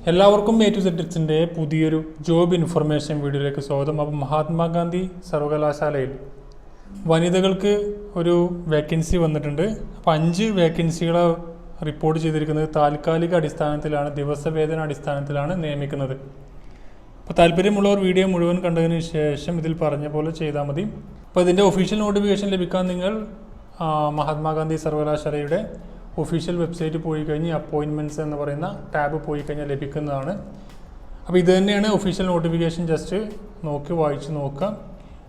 എല്ലാവർക്കും A to Z ടിപ്സിൻ്റെ പുതിയൊരു job information വീഡിയോയിലേക്ക് സ്വാഗതം. അപ്പോൾ മഹാത്മാഗാന്ധി സർവകലാശാലയിൽ വനിതകൾക്ക് ഒരു വേക്കൻസി വന്നിട്ടുണ്ട്. അപ്പോൾ 5 വേക്കൻസികളെ റിപ്പോർട്ട് ചെയ്തിരിക്കുന്നത് താൽക്കാലിക അടിസ്ഥാനത്തിലാണ്, ദിവസവേതന അടിസ്ഥാനത്തിലാണ് നിയമിക്കുന്നത്. അപ്പോൾ താല്പര്യമുള്ളവർ വീഡിയോ മുഴുവൻ കണ്ടതിന് ശേഷം ഇതിൽ പറഞ്ഞ പോലെ ചെയ്താൽ മതി. അപ്പോൾ ഇതിൻ്റെ ഒഫീഷ്യൽ നോട്ടിഫിക്കേഷൻ ലഭിക്കാൻ നിങ്ങൾ മഹാത്മാഗാന്ധി സർവകലാശാലയുടെ ഒഫീഷ്യൽ വെബ്സൈറ്റ് പോയി കഴിഞ്ഞ് അപ്പോയിൻമെൻറ്റ്സ് എന്ന് പറയുന്ന ടാബ് പോയി കഴിഞ്ഞാൽ ലഭിക്കുന്നതാണ്. അപ്പോൾ ഇത് തന്നെയാണ് ഒഫീഷ്യൽ നോട്ടിഫിക്കേഷൻ. ജസ്റ്റ് വായിച്ച് നോക്കുക.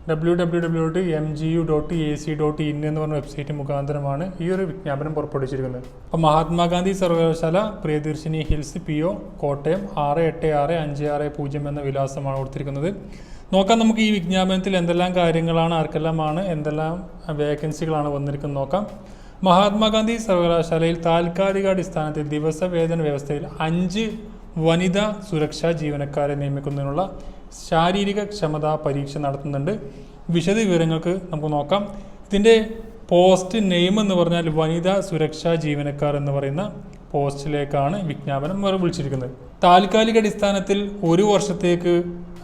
www.mgu.ac.in എന്ന് പറഞ്ഞ വെബ്സൈറ്റ് മുഖാന്തരമാണ് ഈ ഒരു വിജ്ഞാപനം പുറപ്പെടുവിച്ചിരിക്കുന്നത്. അപ്പോൾ മഹാത്മാഗാന്ധി സർവകലാശാല, പ്രിയദർശിനി ഹിൽസ്, PO, കോട്ടയം 686560 എന്ന വിലാസമാണ് കൊടുത്തിരിക്കുന്നത്. നോക്കാം നമുക്ക് ഈ വിജ്ഞാപനത്തിൽ എന്തെല്ലാം കാര്യങ്ങളാണ്, ആർക്കെല്ലാമാണ്, എന്തെല്ലാം വേക്കൻസികളാണ് വന്നിരിക്കുന്നത് നോക്കാം. മഹാത്മാഗാന്ധി സർവകലാശാലയിൽ താൽക്കാലികാടിസ്ഥാനത്തിൽ ദിവസവേതന വ്യവസ്ഥയിൽ 5 വനിതാ സുരക്ഷാ ജീവനക്കാരെ നിയമിക്കുന്നതിനുള്ള ശാരീരിക ക്ഷമതാ പരീക്ഷ നടത്തുന്നുണ്ട്. വിശദ വിവരങ്ങൾക്ക് നമുക്ക് നോക്കാം. ഇതിൻ്റെ പോസ്റ്റ് നെയിം എന്ന് പറഞ്ഞാൽ വനിതാ സുരക്ഷാ ജീവനക്കാർ എന്ന് പറയുന്ന പോസ്റ്റിലേക്കാണ് വിജ്ഞാപനം വിളിച്ചിരിക്കുന്നത്. താൽക്കാലിക അടിസ്ഥാനത്തിൽ 1 വർഷത്തേക്ക്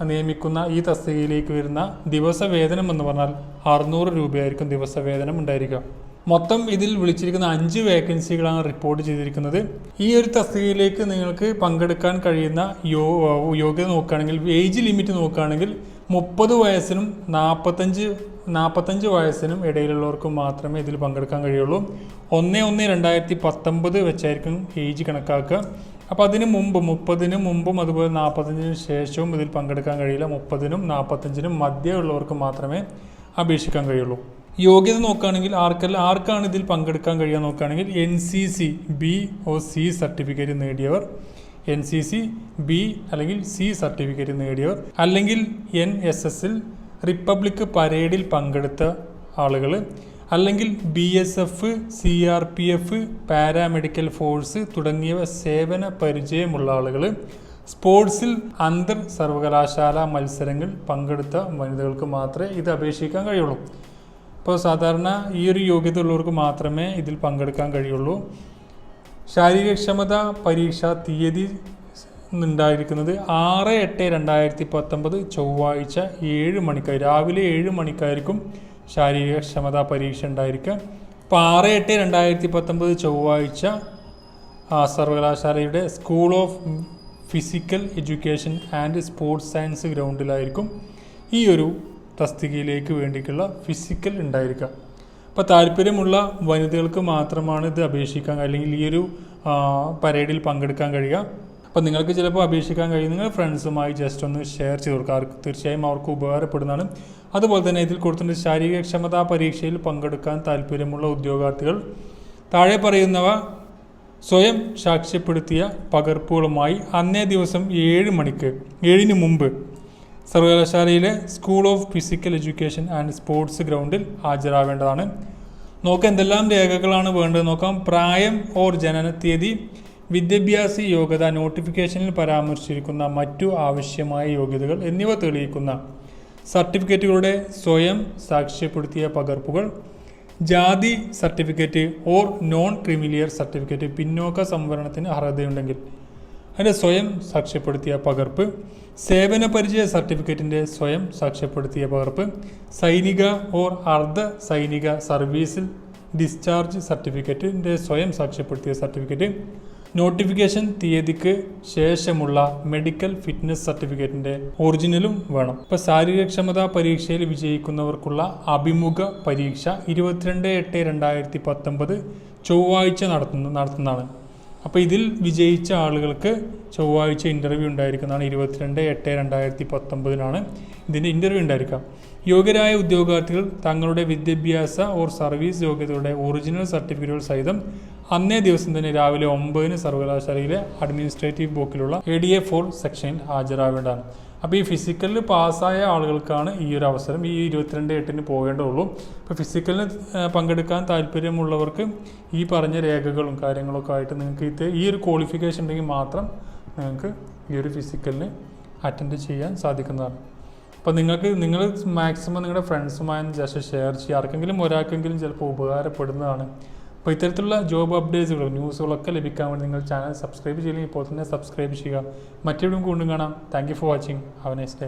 നിയമിക്കുന്ന ഈ തസ്തികയിലേക്ക് വരുന്ന ദിവസവേതനം എന്ന് പറഞ്ഞാൽ 600 രൂപയായിരിക്കും ദിവസവേതനം ഉണ്ടായിരിക്കുക. മൊത്തം ഇതിൽ വിളിച്ചിരിക്കുന്ന 5 വേക്കൻസികളാണ് റിപ്പോർട്ട് ചെയ്തിരിക്കുന്നത്. ഈ ഒരു തസ്തികയിലേക്ക് നിങ്ങൾക്ക് പങ്കെടുക്കാൻ കഴിയുന്ന യോഗ്യത നോക്കുകയാണെങ്കിൽ, ഏജ് ലിമിറ്റ് നോക്കുകയാണെങ്കിൽ 30 വയസ്സിനും 45 വയസ്സിനും ഇടയിലുള്ളവർക്ക് മാത്രമേ ഇതിൽ പങ്കെടുക്കാൻ കഴിയുള്ളൂ. 1/1/2019 വെച്ചായിരിക്കും ഏജ് കണക്കാക്കുക. അപ്പോൾ അതിന് മുമ്പ് 30-ന് മുമ്പും അതുപോലെ 45-ന് ശേഷവും ഇതിൽ പങ്കെടുക്കാൻ കഴിയില്ല. 30-നും 45-നും മധ്യമുള്ളവർക്ക് മാത്രമേ അപേക്ഷിക്കാൻ കഴിയുള്ളൂ. യോഗ്യത നോക്കുകയാണെങ്കിൽ ആർക്കാണ് ഇതിൽ പങ്കെടുക്കാൻ കഴിയുക നോക്കുകയാണെങ്കിൽ NCC B/C സർട്ടിഫിക്കറ്റ് നേടിയവർ, NCC B അല്ലെങ്കിൽ C സർട്ടിഫിക്കറ്റ് നേടിയവർ, അല്ലെങ്കിൽ NSSൽ റിപ്പബ്ലിക് പരേഡിൽ പങ്കെടുത്ത ആളുകൾ, അല്ലെങ്കിൽ BSF, CRPF, പാരാമെഡിക്കൽ ഫോഴ്സ് തുടങ്ങിയവ സേവന പരിചയമുള്ള ആളുകൾ, സ്പോർട്സിൽ അന്തർ സർവകലാശാല മത്സരങ്ങൾ പങ്കെടുത്ത വനിതകൾക്ക് മാത്രമേ ഇത് അപേക്ഷിക്കാൻ കഴിയുള്ളൂ. ഇപ്പോൾ സാധാരണ ഈ ഒരു യോഗ്യത ഉള്ളവർക്ക് മാത്രമേ ഇതിൽ പങ്കെടുക്കാൻ കഴിയുള്ളൂ. ശാരീരികക്ഷമതാ പരീക്ഷ തീയതി ഉണ്ടായിരിക്കുന്നത് 6/8/2019 ചൊവ്വാഴ്ച 7 മണിക്കായി, രാവിലെ 7 മണിക്കായിരിക്കും ശാരീരികക്ഷമതാ പരീക്ഷ ഉണ്ടായിരിക്കുക. ഇപ്പോൾ 6/8/2019 ചൊവ്വാഴ്ച സർവകലാശാലയുടെ school of physical education and sports science ഗ്രൗണ്ടിലായിരിക്കും ഈ ഒരു തസ്തികയിലേക്ക് വേണ്ടിയിട്ടുള്ള ഫിസിക്കൽ ഉണ്ടായിരിക്കുക. അപ്പോൾ താല്പര്യമുള്ള വനിതകൾക്ക് മാത്രമാണ് ഇത് അപേക്ഷിക്കാൻ, അല്ലെങ്കിൽ ഈ ഒരു പരേഡിൽ പങ്കെടുക്കാൻ കഴിയുക. അപ്പോൾ നിങ്ങൾക്ക് ചിലപ്പോൾ അപേക്ഷിക്കാൻ കഴിയും. നിങ്ങൾ ഫ്രണ്ട്സുമായി ജസ്റ്റ് ഒന്ന് ഷെയർ ചെയ്ത് കൊടുക്കുക. തീർച്ചയായും അവർക്ക് ഉപകാരപ്പെടുന്നതാണ്. അതുപോലെ തന്നെ ഇതിൽ കൊടുത്തിട്ടുണ്ട് ശാരീരികക്ഷമതാ പരീക്ഷയിൽ പങ്കെടുക്കാൻ താല്പര്യമുള്ള ഉദ്യോഗാർത്ഥികൾ താഴെ പറയുന്നവ സ്വയം സാക്ഷ്യപ്പെടുത്തിയ പകർപ്പുകളുമായി അന്നേ ദിവസം 7:00-ന് മുമ്പ് സർവകലാശാലയിലെ school of physical education and sports ഗ്രൗണ്ടിൽ ഹാജരാവേണ്ടതാണ്. നോക്കാം എന്തെല്ലാം രേഖകളാണ് വേണ്ടത് നോക്കാം. പ്രായം ഓർ ജനന തീയതി, വിദ്യാഭ്യാസ യോഗ്യത, നോട്ടിഫിക്കേഷനിൽ പരാമർശിച്ചിരിക്കുന്ന മറ്റു ആവശ്യമായ യോഗ്യതകൾ എന്നിവ തെളിയിക്കുന്ന സർട്ടിഫിക്കറ്റുകളുടെ സ്വയം സാക്ഷ്യപ്പെടുത്തിയ പകർപ്പുകൾ, ജാതി certificate or non creamy layer certificate, പിന്നോക്ക സംവരണത്തിന് അർഹതയുണ്ടെങ്കിൽ അതിൻ്റെ സ്വയം സാക്ഷ്യപ്പെടുത്തിയ പകർപ്പ്, സേവന പരിചയ സർട്ടിഫിക്കറ്റിൻ്റെ സ്വയം സാക്ഷ്യപ്പെടുത്തിയ പകർപ്പ്, സൈനിക ഓർ അർദ്ധ സൈനിക സർവീസിൽ ഡിസ്ചാർജ് സർട്ടിഫിക്കറ്റിൻ്റെ സ്വയം സാക്ഷ്യപ്പെടുത്തിയ സർട്ടിഫിക്കറ്റ്, നോട്ടിഫിക്കേഷൻ തീയതിക്ക് ശേഷമുള്ള മെഡിക്കൽ ഫിറ്റ്നസ് സർട്ടിഫിക്കറ്റിൻ്റെ ഒറിജിനലും വേണം. ഇപ്പോൾ ശാരീരികക്ഷമതാ പരീക്ഷയിൽ വിജയിക്കുന്നവർക്കുള്ള അഭിമുഖ പരീക്ഷ 22/8/2019 ചൊവ്വാഴ്ച നടത്തുന്നതാണ്. അപ്പോൾ ഇതിൽ വിജയിച്ച ആളുകൾക്ക് ചൊവ്വാഴ്ച ഇൻ്റർവ്യൂ ഉണ്ടായിരിക്കുന്നതാണ്. 22/8/2019 ഇതിൻ്റെ ഇൻ്റർവ്യൂ ഉണ്ടായിരിക്കാം. യോഗ്യരായ ഉദ്യോഗാർത്ഥികൾ തങ്ങളുടെ വിദ്യാഭ്യാസ ഓർ സർവീസ് യോഗ്യതയുടെ ഒറിജിനൽ സർട്ടിഫിക്കറ്റുകൾ സഹിതം അന്നേ ദിവസം തന്നെ രാവിലെ 9-ന് സർവകലാശാലയിലെ അഡ്മിനിസ്ട്രേറ്റീവ് ബ്ലോക്കിലുള്ള ADA 4 സെക്ഷനിൽ ഹാജരാവേണ്ടതാണ്. അപ്പോൾ ഈ ഫിസിക്കലിൽ പാസ്സായ ആളുകൾക്കാണ് ഈ ഒരു അവസരം. ഈ 22/8-ന് പോകേണ്ടതുള്ളൂ. ഇപ്പോൾ ഫിസിക്കലിന് പങ്കെടുക്കാൻ താല്പര്യമുള്ളവർക്ക് ഈ പറഞ്ഞ രേഖകളും കാര്യങ്ങളൊക്കെ ആയിട്ട് നിങ്ങൾക്ക് ഈ ഒരു ക്വാളിഫിക്കേഷൻ ഉണ്ടെങ്കിൽ മാത്രം നിങ്ങൾക്ക് ഈ ഒരു ഫിസിക്കലിന് അറ്റൻഡ് ചെയ്യാൻ സാധിക്കുന്നതാണ്. അപ്പോൾ നിങ്ങൾ മാക്സിമം നിങ്ങളുടെ ഫ്രണ്ട്സുമായി ജസ്റ്റ് ഷെയർ ചെയ്യുക. ആർക്കെങ്കിലും ഒരാൾക്കെങ്കിലും ചിലപ്പോൾ ഉപകാരപ്പെടുന്നതാണ്. അപ്പോൾ ഇത്തരത്തിലുള്ള ജോബ് അപ്ഡേറ്റ്സുകളും ന്യൂസുകളൊക്കെ ലഭിക്കാൻ വേണ്ടി നിങ്ങൾ ചാനൽ സബ്സ്ക്രൈബ് ചെയ്യില്ലെങ്കിൽ ഇപ്പോൾ തന്നെ സബ്സ്ക്രൈബ് ചെയ്യുക. മറ്റെവിടെയും കൊണ്ടും കാണാം. Thank you for watching. Have A nice day.